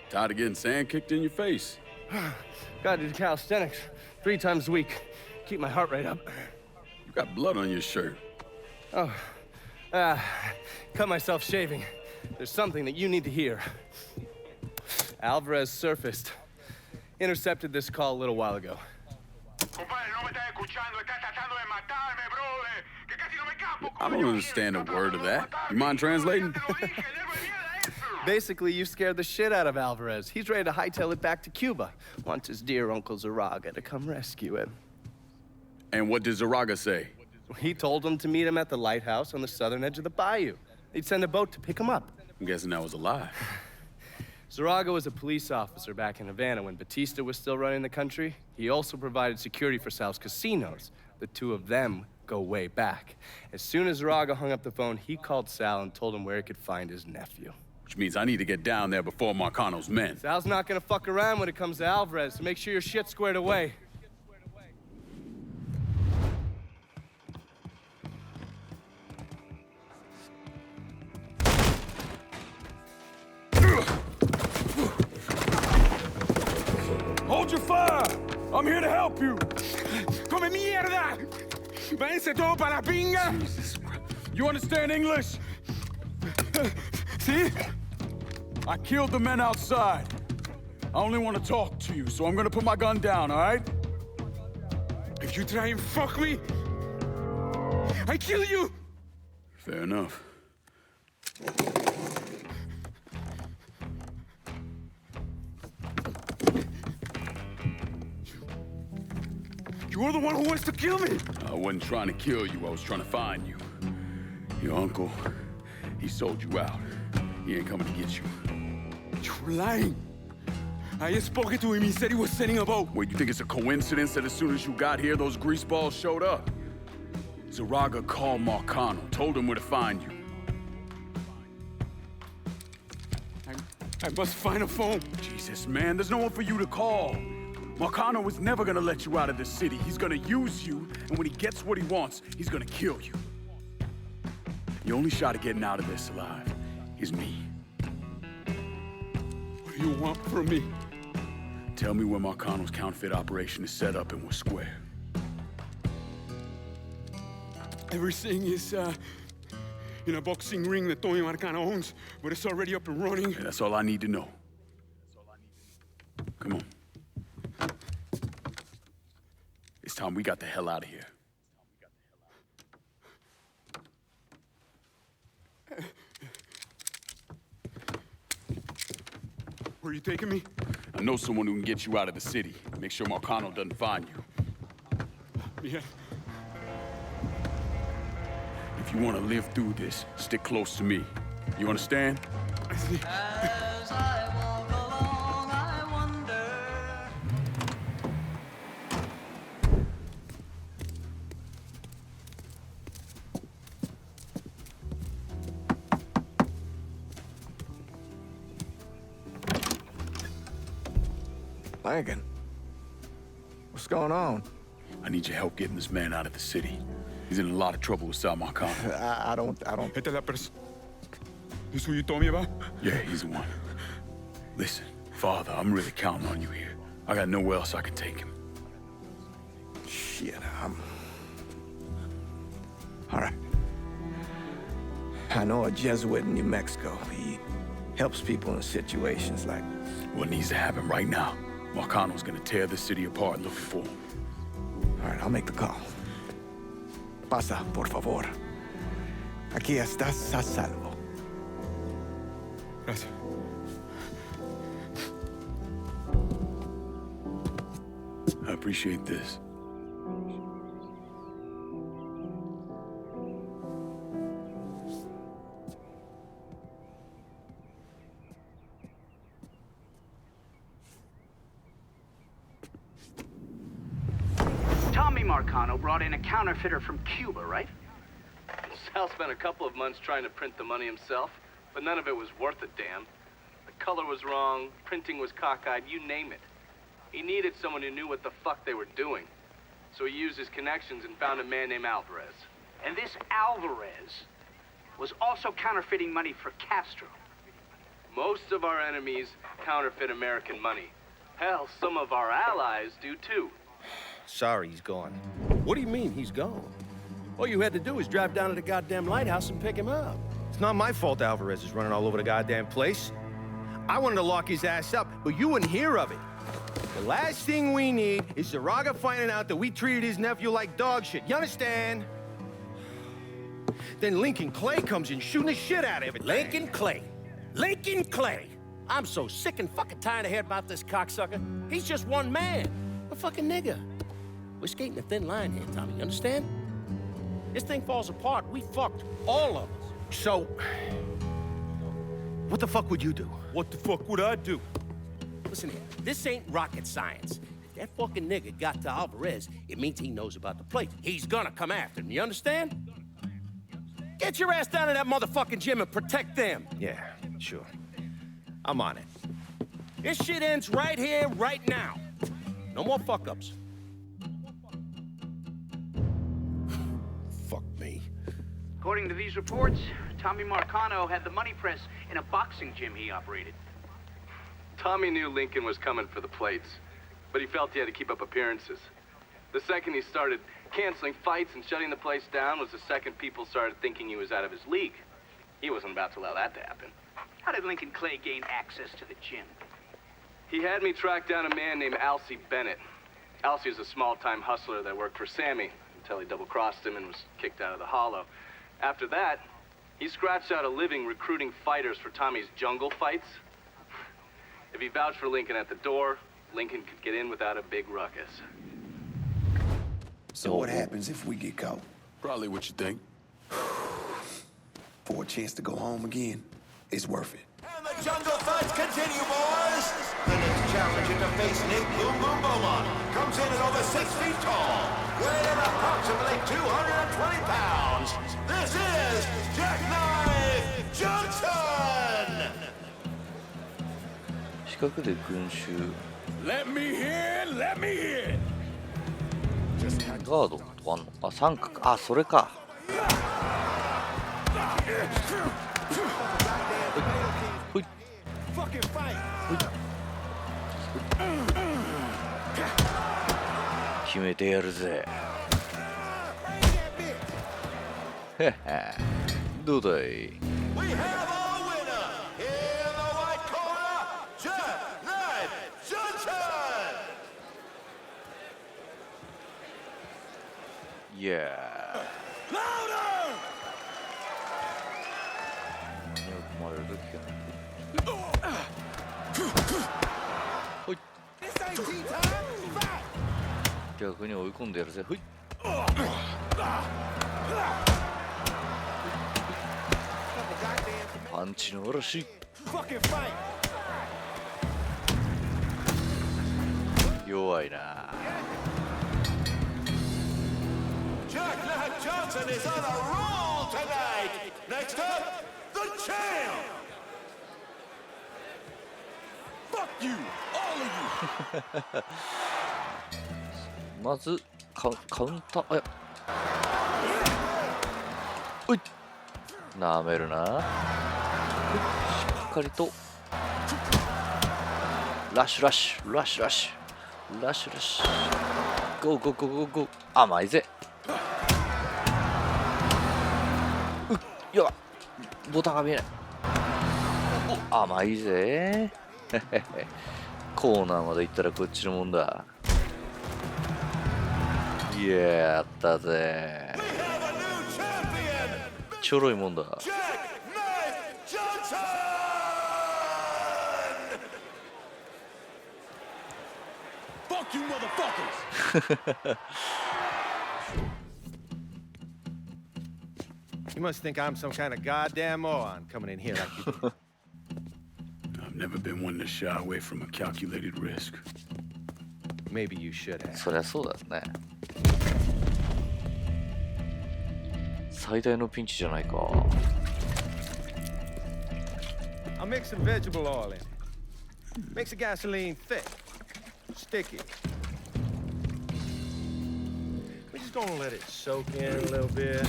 Tired of getting sand kicked in your face? Gotta do calisthenics 3 times a week. Keep my heart rate up. You got blood on your shirt. Oh, cut myself shaving. There's something that you need to hear. Alvarez surfaced. Intercepted this call a little while ago. I don't understand a word of that. You mind translating? Basically, you scared the shit out of Alvarez. He's ready to hightail it back to Cuba. Wants his dear Uncle Zaraga to come rescue him. And what did Zaraga say? He told him to meet him at the lighthouse on the southern edge of the bayou. He'd send a boat to pick him up. I'm guessing that was a lie. Zaraga was a police officer back in Havana when Batista was still running the country. He also provided security for Sal's casinos. The two of them go way back. As soon as Zaraga hung up the phone, he called Sal and told him where he could find his nephew. Which means I need to get down there before Marcano's men. Sal's not gonna fuck around when it comes to Alvarez, so make sure your shit's squared away. Hold your fire! I'm here to help you! ¡Come mierda! ¡Váyanse todo para la pinga! You understand English? ¿Sí? I killed the men outside. I only want to talk to you, so I'm gonna put my gun down, all right? If you try and fuck me, I kill you! Fair enough. You're the one who wants to kill me! I wasn't trying to kill you, I was trying to find you. Your uncle, he sold you out. He ain't coming to get you. You're lying. I just spoke to him, he said he was sending a boat. Wait, you think it's a coincidence that as soon as you got here, those greaseballs showed up? Zaraga called Marcano, told him where to find you. I must find a phone. Jesus, man, there's no one for you to call. Marcano was never gonna let you out of this city. He's gonna use you, and when he gets what he wants, he's gonna kill you. The only shot at getting out of this alive is me. What do you want from me? Tell me where Marcano's counterfeit operation is set up and we're square. Everything is, in a boxing ring that Tony Marcano owns, but it's already up and running. Yeah, that's all I need to know. Come on. It's time we got the hell out of here. Where are you taking me? I know someone who can get you out of the city. Make sure Marcano doesn't find you. Yeah. If you want to live through this, stick close to me. You understand? I see. As I walk along, I wonder. Langan, what's going on? I need your help getting this man out of the city. He's in a lot of trouble with Sal Marcano. I don't. Esta es la persona. ¿Es who you told me about? Yeah, he's the one. Listen, Father, I'm really counting on you here. I got nowhere else I can take him. Shit, all right. I know a Jesuit in New Mexico. He helps people in situations like... What needs to happen right now? Marcano's gonna tear the city apart looking for him. All right, I'll make the call. Pasa, por favor. Aquí estás a salvo. Gracias. I appreciate this. Tommy Marcano brought in a counterfeiter from Cuba, right? Sal spent a couple of months trying to print the money himself, but none of it was worth a damn. The color was wrong, printing was cockeyed, you name it. He needed someone who knew what the fuck they were doing. So he used his connections and found a man named Alvarez. And this Alvarez was also counterfeiting money for Castro. Most of our enemies counterfeit American money. Hell, some of our allies do too. Sorry, he's gone. What do you mean, he's gone? All you had to do was drive down to the goddamn lighthouse and pick him up. It's not my fault Alvarez is running all over the goddamn place. I wanted to lock his ass up, but you wouldn't hear of it. The last thing we need is Zaraga finding out that we treated his nephew like dog shit. You understand? Then Lincoln Clay comes in shooting the shit out of it. Lincoln Clay. Lincoln Clay. I'm so sick and fucking tired of hearing about this cocksucker. He's just one man. A fucking nigger. We're skating a thin line here, Tommy. You understand? This thing falls apart. We fucked. All of us. So, what the fuck would you do? What the fuck would I do? Listen here. This ain't rocket science. If that fucking nigger got to Alvarez, it means he knows about the place. He's gonna come after him. You understand? Get your ass down to that motherfucking gym and protect them. Yeah, sure. I'm on it. This shit ends right here, right now. No more fuck-ups. Fuck me. According to these reports, Tommy Marcano had the money press in a boxing gym he operated. Tommy knew Lincoln was coming for the plates, but he felt he had to keep up appearances. The second he started canceling fights and shutting the place down was the second people started thinking he was out of his league. He wasn't about to allow that to happen. How did Lincoln Clay gain access to the gym? He had me track down a man named Alcee Bennett. Alcee is a small-time hustler that worked for Sammy until he double-crossed him and was kicked out of the Hollow. After that, he scratched out a living recruiting fighters for Tommy's jungle fights. If he vouched for Lincoln at the door, Lincoln could get in without a big ruckus. So what happens if we get caught? Probably what you think. For a chance to go home again, it's worth it. And the jungle fights continue, boys! The next challenger to face Nick Boom Boom Beaumont comes in at over 6 feet tall, weighing approximately 220 pounds. This is Jackknife Johnson! 四角で群衆 Let me hear it, let me hear it. ガードとかあんの？あ、三角。あ、それか。ほい。ほい。決めてやるぜ。へへ。どうだい？ We have our winner in the white corner, Jackknife Johnson! Yeah. Louder! 何を組まれる時かな。ほい。逆に追い込んでやるぜ。ほい。パンチの嵐。弱いな。Jackknife Johnson is on a roll tonight! Next up, the champ! Fuck you, all of you. まずカウンター。あや。おい。なめるな。しっかりと。ラッシュラッシュラッシュラッシュラッシュラッシュ。ゴーゴーゴーゴーゴー。甘いぜ。やばボタンが見えない。お甘いぜ。コーナーまで行ったらこっちのもんだ。やったぜ。ちょろいもんだ。Fuck you, motherfuckers. You must think I'm some kind of goddamn moron coming in here like you did. I've never been one to shy away from a calculated risk. Maybe you should have. そりゃそうだね。最大のピンチじゃないか。I'll mix some vegetable oil in. Makes the gasoline thick, sticky. gonna let it soak in a little bit.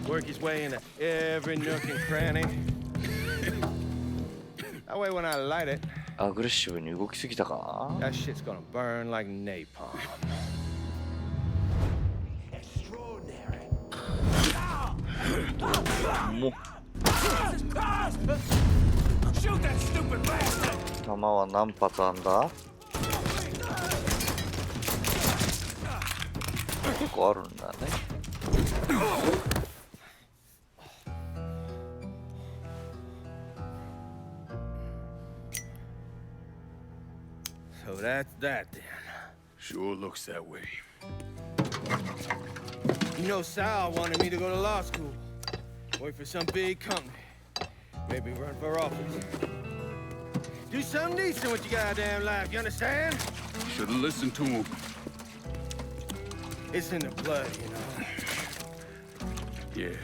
Work his way into every nook and cranny. That way when I light it, アグレッシブに動きすぎたか that shit's gonna burn like napalm. Extraordinary. もう Shoot that stupid bastard! 弾は何発あんだ結構あるんだね So that's that then. Sure looks that way. You know, Sal wanted me to go to law school. Work for some big company. Maybe run for office. Do something decent with your goddamn life, you understand? Should've listened to him. It's in the blood, you know. Yeah.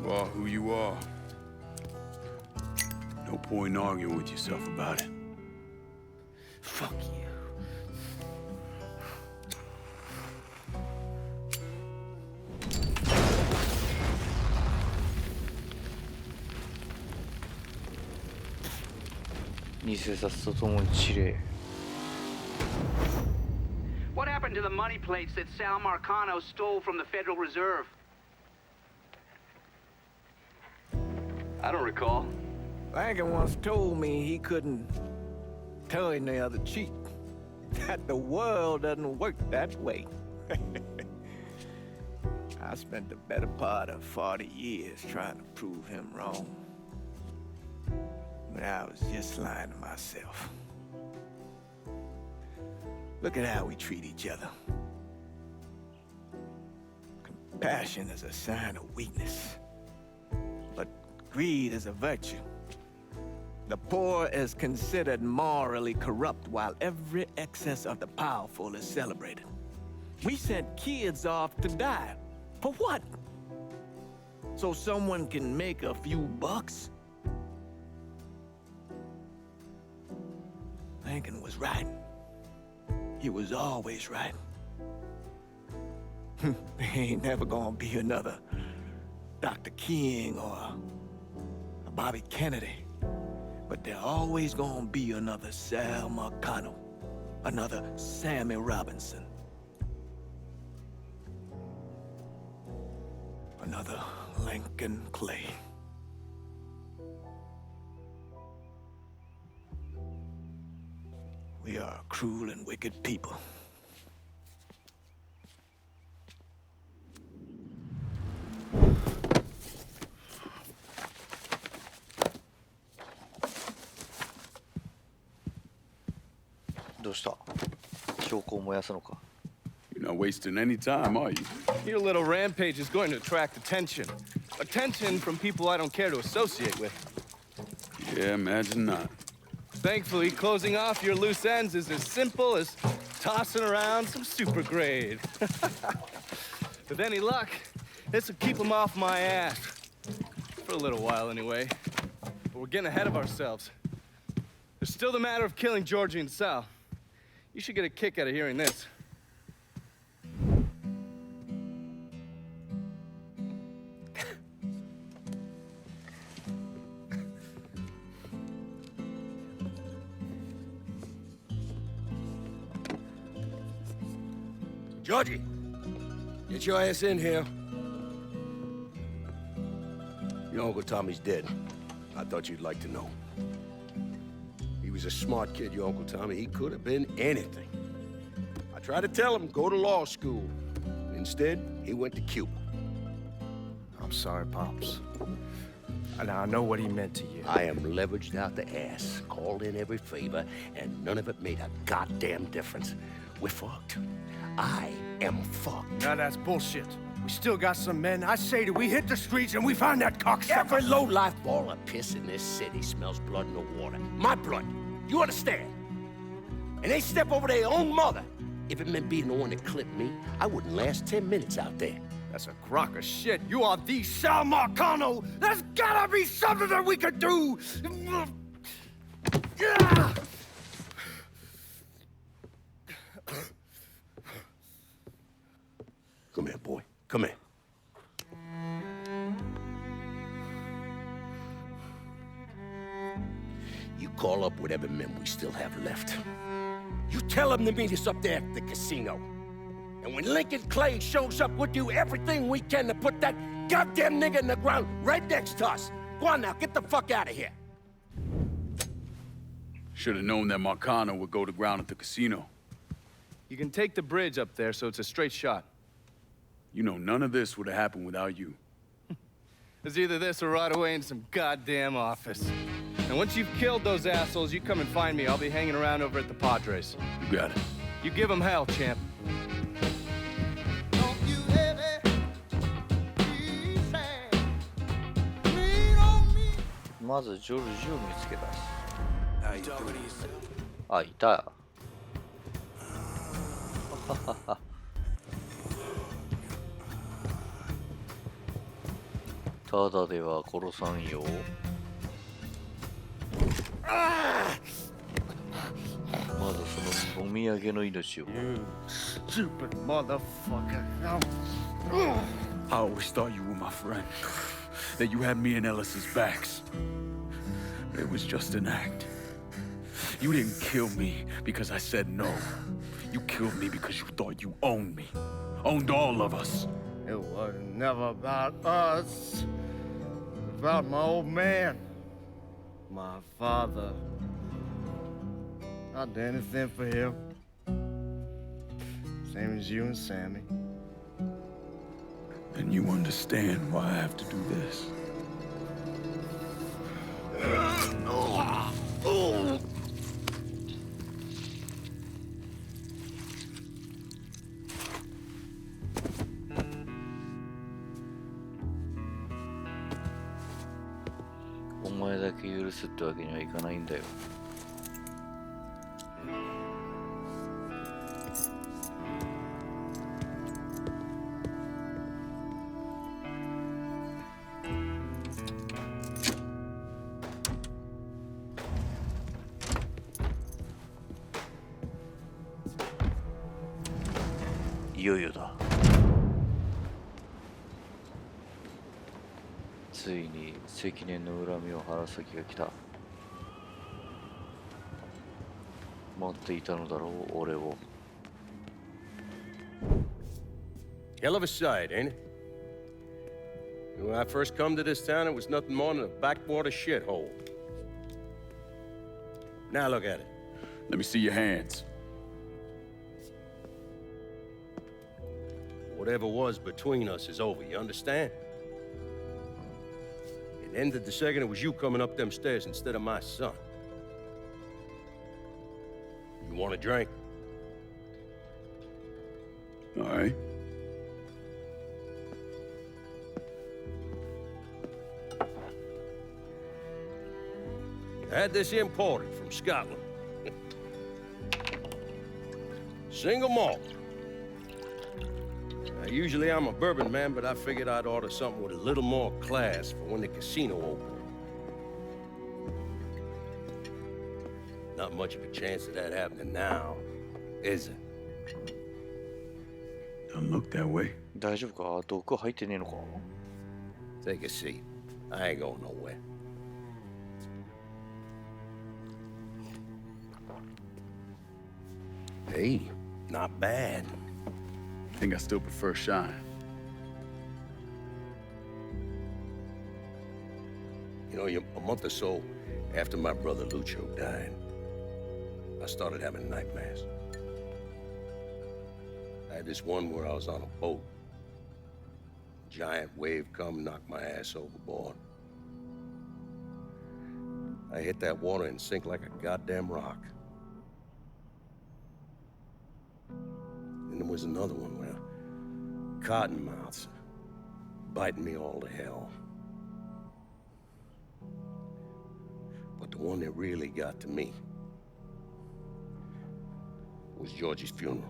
You are who you are. No point in arguing with yourself about it. Fuck you. What happened to the money plates that Sal Marcano stole from the Federal Reserve? I don't recall. Lankin once told me he couldn't tell any other cheat. That the world doesn't work that way. I spent the better part of 40 years trying to prove him wrong. But I was just lying to myself. Look at how we treat each other. Compassion is a sign of weakness, but greed is a virtue. The poor is considered morally corrupt, while every excess of the powerful is celebrated. We sent kids off to die. For what? So someone can make a few bucks? Lincoln was right. He was always right. There ain't never gonna be another Dr. King or a Bobby Kennedy. But there always gonna be another Sal Marcano, another Sammy Robinson, another Lincoln Clay. We are a cruel and wicked people. You're not wasting any time, are you? Your little rampage is going to attract attention. Attention from people I don't care to associate with. Yeah, imagine not. Thankfully, closing off your loose ends is as simple as tossing around some super grade. With any luck, this will keep them off my ass. For a little while, anyway. But we're getting ahead of ourselves. There's still the matter of killing Georgie and Sal. You should get a kick out of hearing this. Georgie, get your ass in here. Your Uncle Tommy's dead. I thought you'd like to know. He was a smart kid, your Uncle Tommy. He could have been anything. I tried to tell him, go to law school. Instead, he went to Cuba. I'm sorry, Pops. And I know what he meant to you. I am leveraged out the ass, called in every favor, and none of it made a goddamn difference. We're fucked. I am fucked. Now that's bullshit. We still got some men. I say that we hit the streets and we find that cocksucker. Every low-life ball of piss in this city smells blood in the water. My blood. You understand? And they step over their own mother. If it meant being the one that clipped me, I wouldn't last 10 minutes out there. That's a crock of shit. You are the Sal Marcano. There's gotta be something that we could do. Come here. You call up whatever men we still have left. You tell them to meet us up there at the casino. And when Lincoln Clay shows up, we'll do everything we can to put that goddamn nigga in the ground right next to us. Go on now, get the fuck out of here. Should have known that Marcano would go to ground at the casino. You can take the bridge up there, so it's a straight shot. You know, none of this would have happened without you. It's either this or right away in some goddamn office. And once you've killed those assholes, you come and find me. I'll be hanging around over at the Padres. You got it. You give them hell, champ.まずジョルジを見つけ出す。あ、いた。ただでは殺さんよ。まずそのお土産の命を。Stupid motherfucker. I always thought you were my friend. That you had me and Ellis's backs. It was just an act. You didn't kill me because I said no. You killed me because you thought you owned me. Owned all of us. It was never about us. It was about my old man. My father. I'd do anything for him. Same as you and Sammy. And you understand why I have to do this. Oh. お前だけ許すってわけにはいかないんだよ。いよいよだ。ついに積年の恨みを晴らす時が来た。待っていたのだろう、俺を。Hell of a sight, ain't it? When I first come to this town, it was nothing more than a backwater shithole. Now look at it. Let me see your hands. Whatever was between us is over, you understand? It ended the second it was you coming up them stairs instead of my son. You want a drink? All right. I had this imported from Scotland. Single malt. Now, usually I'm a bourbon man, but I figured I'd order something with a little more class for when the casino opened. Not much of a chance of that happening now, is it? Don't look that way. 大丈夫か？毒入ってねえのか？ Take a seat. I ain't going nowhere. Hey, not bad. I think I still prefer Shine. You know, a month or so after my brother Lucio died, I started having nightmares. I had this one where I was on a boat. Giant wave come, knocked my ass overboard. I hit that water and sink like a goddamn rock. And there was another one where cottonmouths biting me all to hell. But the one that really got to me was Georgie's funeral.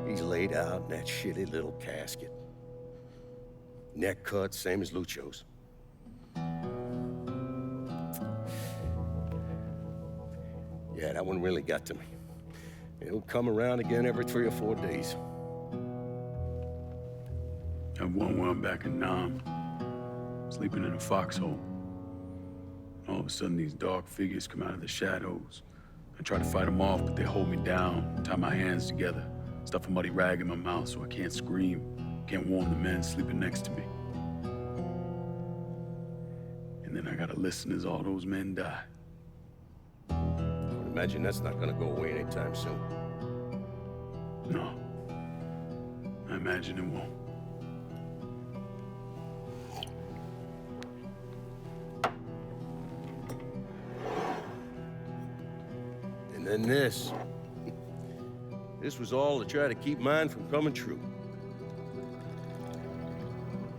He's laid out in that shitty little casket. Neck cut, same as Lucio's. Yeah, that one really got to me. It'll come around again every 3 or 4 days. Have one where I'm back in Nam, sleeping in a foxhole. All of a sudden, these dark figures come out of the shadows. I try to fight them off, but they hold me down, tie my hands together, stuff a muddy rag in my mouth so I can't scream, can't warn the men sleeping next to me. And then I gotta listen as all those men die. I would imagine that's not gonna go away anytime soon. No. I imagine it won't. And then this. This was all to try to keep mine from coming true.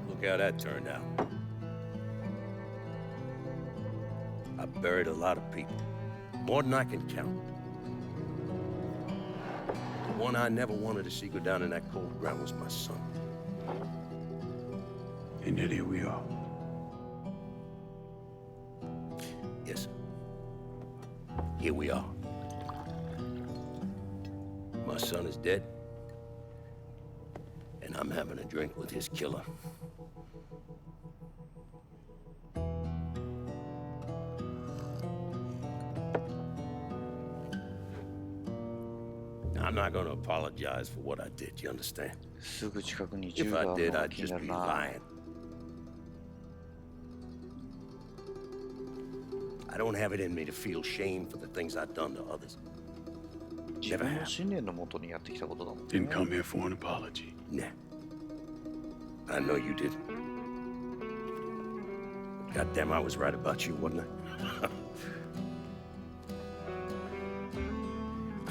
Look how that turned out. I buried a lot of people. More than I can count. The one I never wanted to see go down in that cold ground was my son. And yet here we are. Yes, sir. Here we are. My son is dead, and I'm having a drink with his killer. I'm not gonna apologize for what I did, you understand? すぐ近くに銃 If が I ある did, のが I'd 気に just なる be な。 lying. I don't have it in me to feel shame for the things I've done to others. 自分の信念のもとにやってきたことだもんね。 Didn't come here for an apology. Nah. I know you didn't. Goddamn, I was right about you, wasn't I?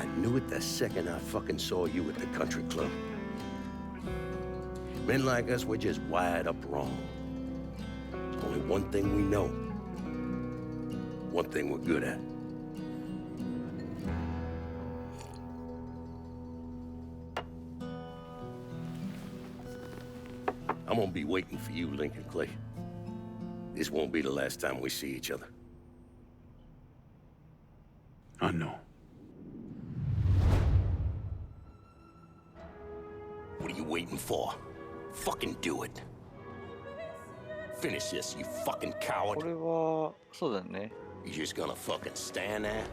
I knew it the second I fucking saw you at the country club. Men like us, we're just wired up wrong. There's only one thing we know. One thing we're good at. I'm gonna be waiting for you, Lincoln Clay. This won't be the last time we see each other. I know. What are you waiting for? Fucking do it. Finish this, you fucking こ coward. れは、そうだよね。 You just gonna fucking stand there?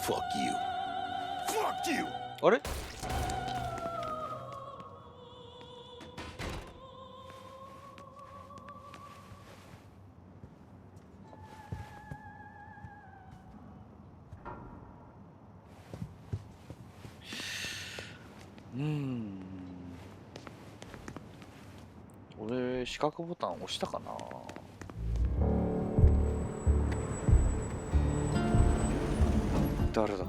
Fuck you. Fuck you! あれ俺、四角ボタン押したかな。誰だ。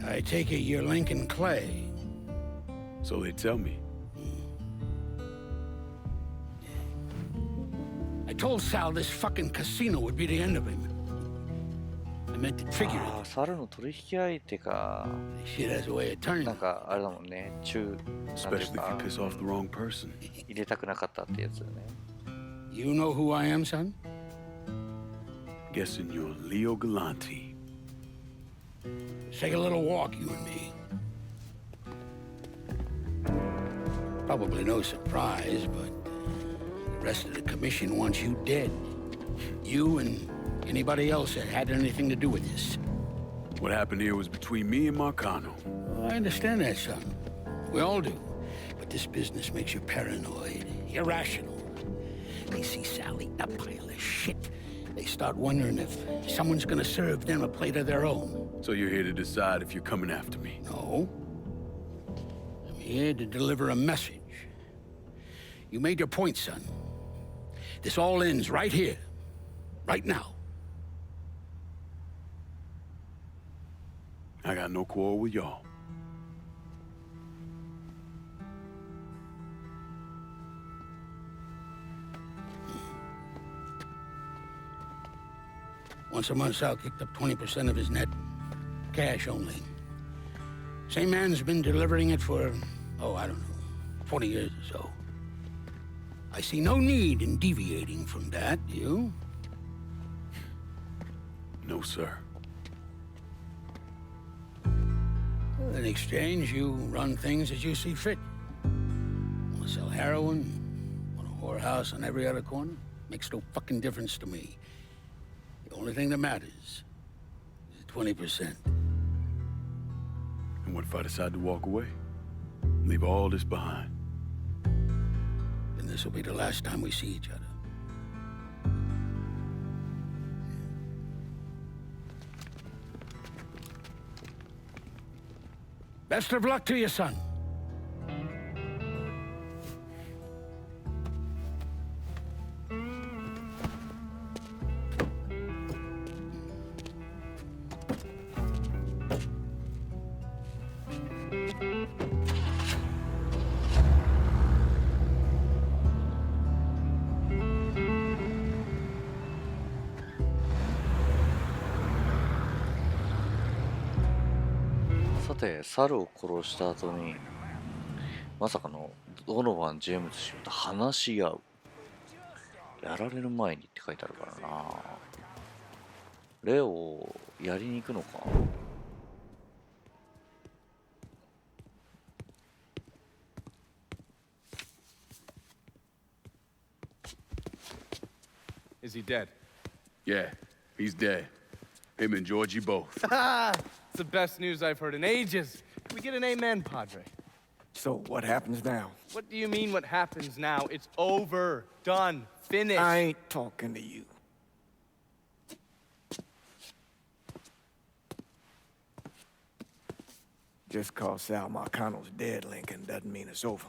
I take it you're Lincoln Clay. So they tell me. I told Sal this fucking casino would be the end of him. I meant to figure ああ、 it. 猿の取引相手か。 Shit has a way of turning. なんか、あれだもんね。なんていう Especially if か you piss off the wrong person. 入れたくなかったってやつだよね。You know who I am, son? Guessing you're Leo Galante. Let's take a little walk, you and me. Probably no surprise, but the rest of the commission wants you dead. You and anybody else that had anything to do with this. What happened here was between me and Marcano. I understand that, son. We all do. But this business makes you paranoid, irrational. They see Sally, a pile of shit. They start wondering if someone's gonna serve them a plate of their own. So you're here to decide if you're coming after me. No. I'm here to deliver a message. You made your point, son. This all ends right here, right now. I got no quarrel with y'all. Once a month, Sal kicked up 20% of his net. Cash only. Same man's been delivering it for, I don't know, 40 years or so. I see no need in deviating from that, do you? No, sir. Well, in exchange, you run things as you see fit. Want to sell heroin? Want a whorehouse on every other corner? Makes no fucking difference to me. The only thing that matters is 20%. And what if I decide to walk away? Leave all this behind? Then this will be the last time we see each other. Best of luck to you, son. さて、猿を殺した後にまさかのドノバン・ジェームズ氏と話し合う。やられる前にって書いてあるからな。レオをやりに行くのか。Is he dead? Yeah, he's dead. Him and Georgie both. It's the best news I've heard in ages. Can we get an amen, Padre? So what happens now? What do you mean what happens now? It's over. Done. Finished. I ain't talking to you. Just cause Sal Marcano's dead, Lincoln, doesn't mean it's over.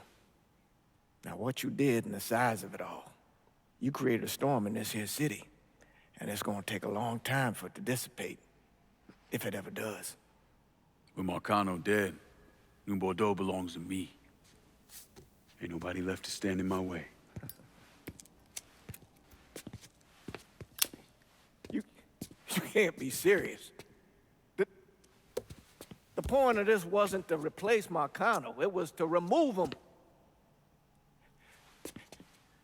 Now, what you did and the size of it all, you created a storm in this here city, and it's gonna take a long time for it to dissipate, if it ever does. With Marcano dead, New Bordeaux belongs to me. Ain't nobody left to stand in my way. You can't be serious. The point of this wasn't to replace Marcano, it was to remove him.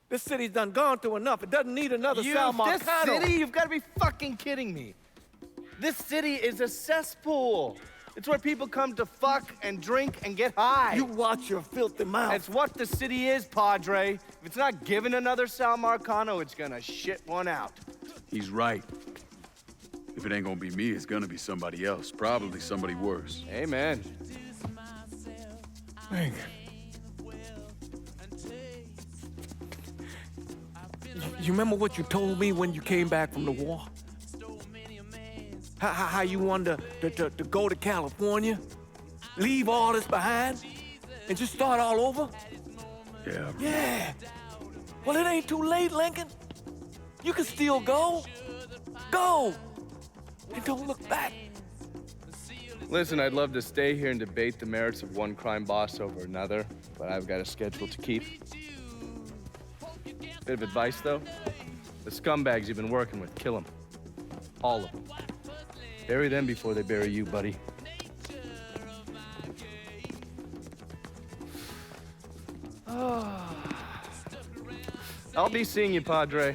This city's done gone through enough. It doesn't need another Sal Marcano. This city? You've got to be fucking kidding me. This city is a cesspool. It's where people come to fuck and drink and get high. You watch your filthy mouth. It's what the city is, Padre. If it's not giving another Sal Marcano, it's gonna shit one out. He's right. If it ain't gonna be me, it's gonna be somebody else. Probably somebody worse. Amen. Lincoln. You remember what you told me when you came back from the war? How you wanted to go to California, leave all this behind, and just start all over? Yeah. Yeah. Well, it ain't too late, Lincoln. You can still go. Go. And don't look back. Listen, I'd love to stay here and debate the merits of one crime boss over another, but I've got a schedule to keep. Bit of advice, though. The scumbags you've been working with, kill them. All of them. Bury them before they bury you, buddy. I'll be seeing you, Padre.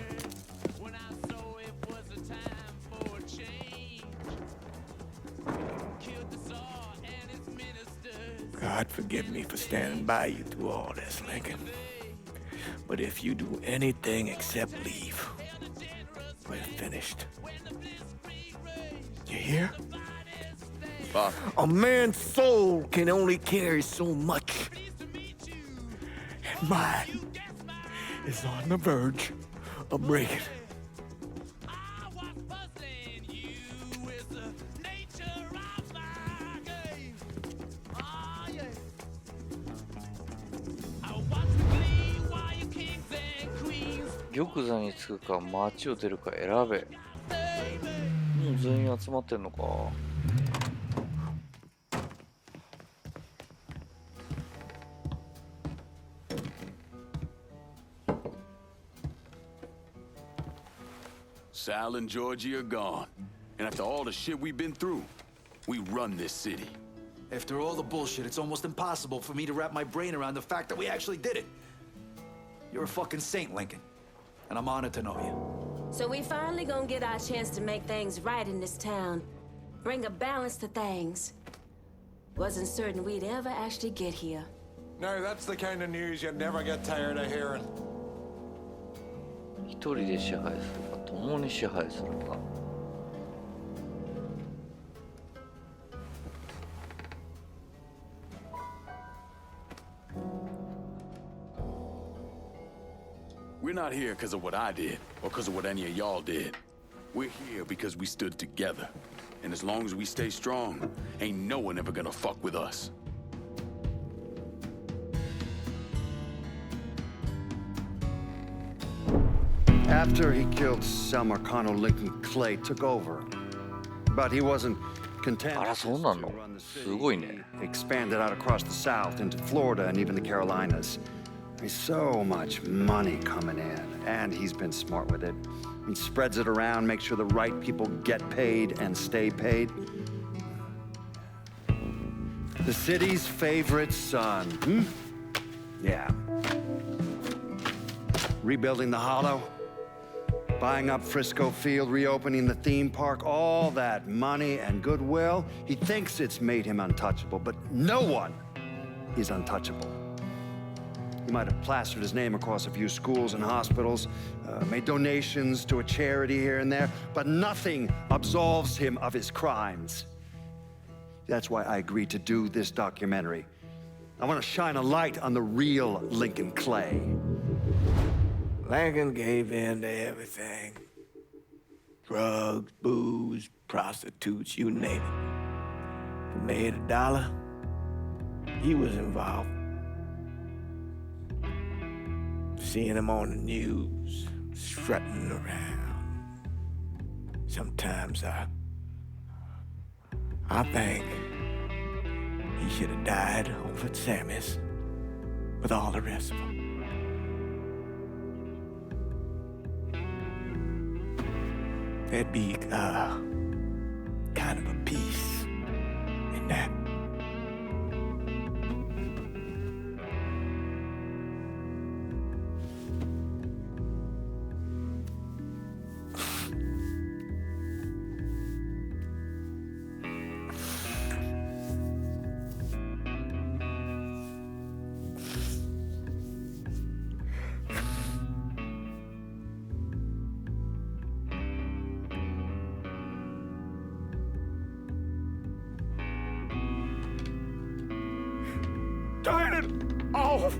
God forgive me for standing by you through all this, Lincoln. But if you do anything except leave, we're finished. You hear? Pop. A man's soul can only carry so much. And mine is on the verge of breaking. 玉座に着くか街を出るか選べ。もう全員集まってんのか。Sal and Georgie are gone. And after all the shit we've been through, we run this city. After all the bullshit, it's almost impossible for me to wrap my brain around the fact that we actually did it. You're a fucking saint, Lincoln. And I'm honored to know you. So we finally gonna get our chance to make things right in this town. Bring a balance to things. Wasn't certain we'd ever actually get here. Now that's the kind of news you never get tired of hearing. 一人で支配するか、共に支配するか。We're not here because of what I did, or because of what any of y'all did. We're here because we stood together. And as long as we stay strong, ain't no one ever gonna fuck with us. After he killed Sal Marcano, Lincoln Clay took over. But he wasn't content. あら、そうなの？すごいね。Expanded out across the South into Florida and even the Carolinas. There's so much money coming in, and he's been smart with it. He spreads it around, makes sure the right people get paid and stay paid. The city's favorite son, Yeah. Rebuilding the Hollow, buying up Frisco Field, reopening the theme park, all that money and goodwill. He thinks it's made him untouchable, but no one is untouchable. He might have plastered his name across a few schools and hospitals, made donations to a charity here and there, but nothing absolves him of his crimes. That's why I agreed to do this documentary. I want to shine a light on the real Lincoln Clay. Lincoln gave in to everything. Drugs, booze, prostitutes, you name it. If he made $1, he was involved. Seeing him on the news, strutting around. Sometimes I think he should have died over at Sammy's with all the rest of them. There'd be kind of a peace in that. Turn it off!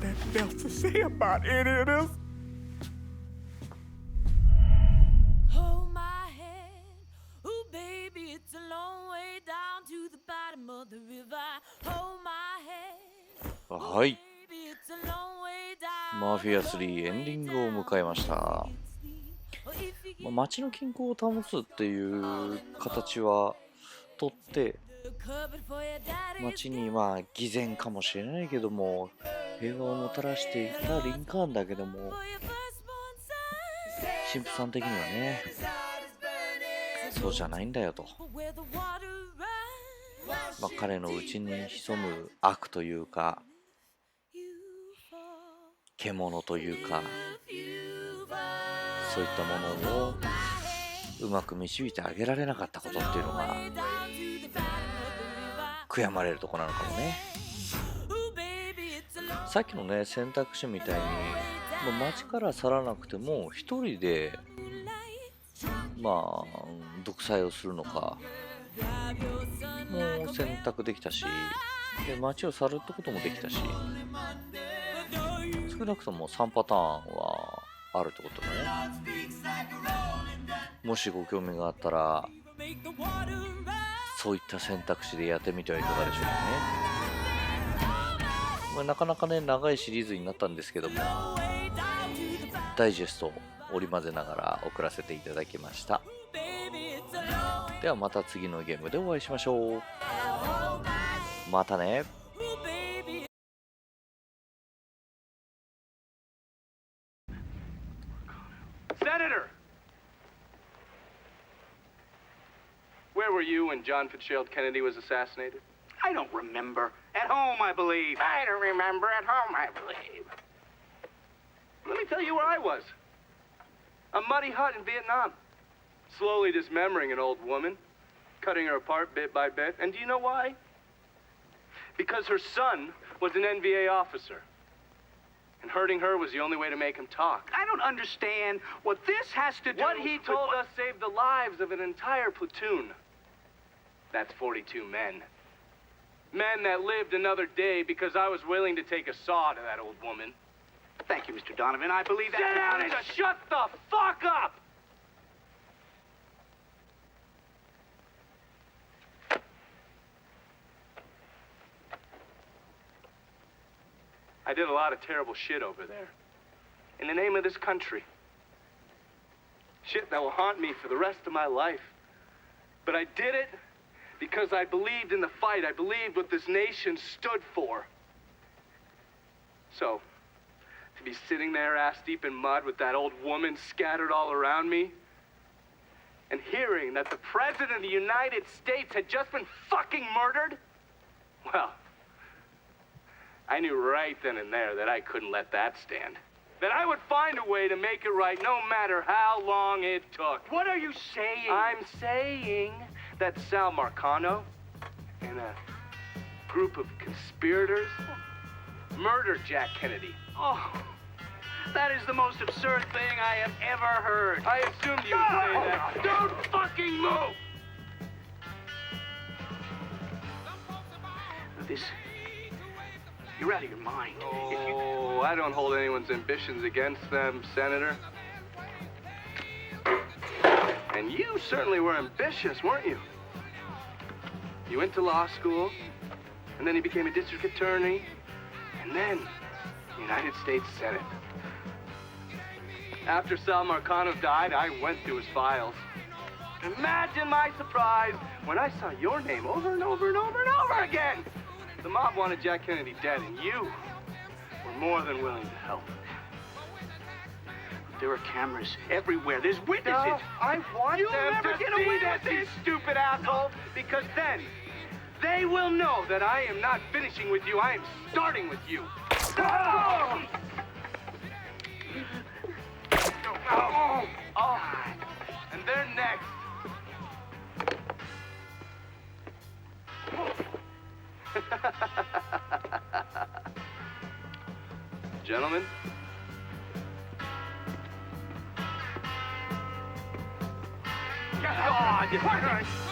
Nothing else to say about any of this. Hold my hand, ooh baby, it's a long way down to the bottom of the river. Hold my hand, はい。 baby, it's a long way down. マフィア3エンディングを迎えました。街の均衡を保つっていう形はとって街に偽善かもしれないけども平和をもたらしていたリンカーンだけども神父さん的にはねそうじゃないんだよと、彼の内に潜む悪というか獣というかそういったものをうまく導いてあげられなかったことっていうのが悔やまれるとこなのかもね。さっきのね選択肢みたいに街から去らなくても一人で独裁をするのかもう選択できたしで街を去るってこともできたし少なくとも3パターンはあるってことだね。もしご興味があったらそういった選択肢でやってみてはいかがでしょうかね。なかなかね長いシリーズになったんですけどもダイジェストを織り交ぜながら送らせていただきました。ではまた次のゲームでお会いしましょう。またね。were you when John Fitzgerald Kennedy was assassinated? I don't remember. At home, I believe. I don't remember. At home, I believe. Let me tell you where I was. A muddy hut in Vietnam. Slowly dismembering an old woman, cutting her apart bit by bit. And do you know why? Because her son was an NVA officer. And hurting her was the only way to make him talk. I don't understand what this has to do What he with told us saved the lives of an entire platoon. That's 42 men. Men that lived another day because I was willing to take a saw to that old woman. Thank you, Mr. Donovan. I believe that. Sit down and shut the fuck up! I did a lot of terrible shit over there. In the name of this country. Shit that will haunt me for the rest of my life. But I did it because I believed in the fight. I believed what this nation stood for. So, to be sitting there ass deep in mud with that old woman scattered all around me, and hearing that the President of the United States had just been fucking murdered, well, I knew right then and there that I couldn't let that stand. That I would find a way to make it right no matter how long it took. What are you saying? I'm saying that Sal Marcano and a group of conspirators murdered Jack Kennedy. Oh, that is the most absurd thing I have ever heard. I assumed you would say that. Don't fucking move! This... You're out of your mind. Oh, I don't hold anyone's ambitions against them, Senator. And you certainly were ambitious, weren't you? You went to law school, and then you became a district attorney, and then United States Senate. After Sal Marcano died, I went through his files. Imagine my surprise when I saw your name over and over and over and over again. The mob wanted Jack Kennedy dead, and you were more than willing to help. There are cameras everywhere. There's witnesses. No, I want You'll them never to get see away this, with you this. stupid asshole, because then they will know that I am not finishing with you. I am starting with you. Oh! Oh! And they're next. Gentlemen. God!